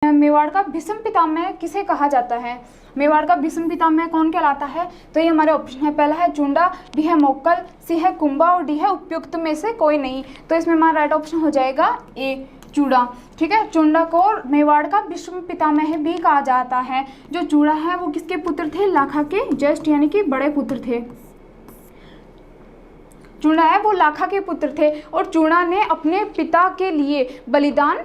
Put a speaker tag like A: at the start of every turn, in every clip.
A: मेवाड़ का भीष्म पितामह किसे कहा जाता है? मेवाड़ का भीष्म पितामह कौन कहलाता है? तो ये हमारे ऑप्शन है, पहला है चुंडा, बी है मोक्कल, सी है कुंभा और डी है उपयुक्त में से कोई नहीं। तो इसमें हमारा राइट ऑप्शन हो जाएगा ए, चूड़ा। ठीक है, चुंडा को मेवाड़ का भीष्म पितामह भी कहा जाता है। जो चूड़ा है वो किसके पुत्र थे? लाखा के ज्येष्ठ यानी कि बड़े पुत्र थे। चूड़ा है वो लाखा के पुत्र थे और चूड़ा ने अपने पिता के लिए बलिदान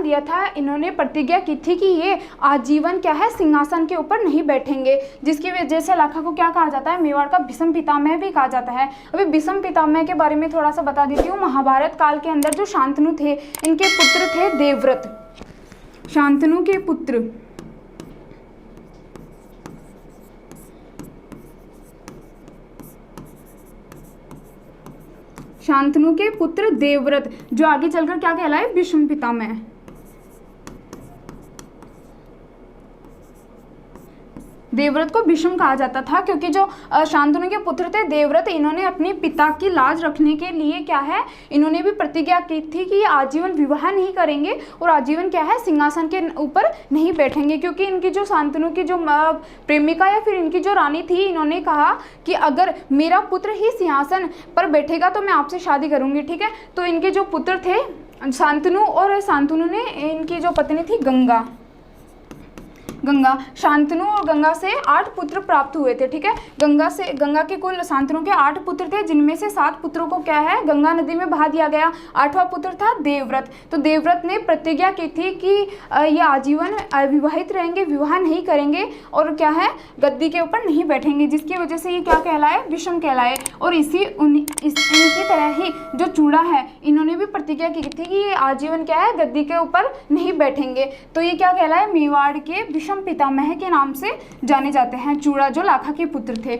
A: दिया था। इन्होंने प्रतिज्ञा की थी कि ये आजीवन क्या है, सिंहासन के ऊपर नहीं बैठेंगे, जिसकी वजह से लाखा को क्या कहा जाता है? मेवाड़ का भीष्म पितामह भी कहा जाता है। अभी भीष्म पितामह के बारे में थोड़ा सा बता देती हूँ। महाभारत काल के अंदर जो शांतनु थे, इनके पुत्र थे देवव्रत। शांतनु के पुत्र शांतनु के पुत्र देवव्रत, जो आगे चलकर क्या कहलाए? भीष्म पितामह। देवव्रत को भीष्म कहा जाता था क्योंकि जो शांतनु के पुत्र थे देवव्रत, इन्होंने अपने पिता की लाज रखने के लिए क्या है, इन्होंने भी प्रतिज्ञा की थी कि ये आजीवन विवाह नहीं करेंगे और आजीवन क्या है, सिंहासन के ऊपर नहीं बैठेंगे। क्योंकि इनकी जो शांतनु की जो प्रेमिका या फिर इनकी जो रानी थी, इन्होंने कहा कि अगर मेरा पुत्र ही सिंहासन पर बैठेगा तो मैं आपसे शादी करूंगी। ठीक है, तो इनके जो पुत्र थे शांतनु, और शांतनु ने, इनकी जो पत्नी थी गंगा, शांतनु और गंगा से 8 पुत्र प्राप्त हुए थे। ठीक है, गंगा के कुल शांतनु के 8 पुत्र थे, जिनमें से 7 पुत्रों को क्या है, गंगा नदी में बहा दिया गया। 8वां पुत्र था देवव्रत। तो देवव्रत ने प्रतिज्ञा की थी कि ये आजीवन अविवाहित रहेंगे, विवाह नहीं करेंगे और क्या है, गद्दी के ऊपर नहीं बैठेंगे, जिसकी वजह से ये क्या कहलाए? भीष्म कहलाए। और इनकी तरह ही जो चूड़ा है, इन्होंने भी प्रतिज्ञा की थी कि ये आजीवन क्या है, गद्दी के ऊपर नहीं बैठेंगे। तो ये क्या कहलाए? मेवाड़ के भीष्म पितामह के नाम से जाने जाते हैं, चूड़ा जो लाखा के पुत्र थे।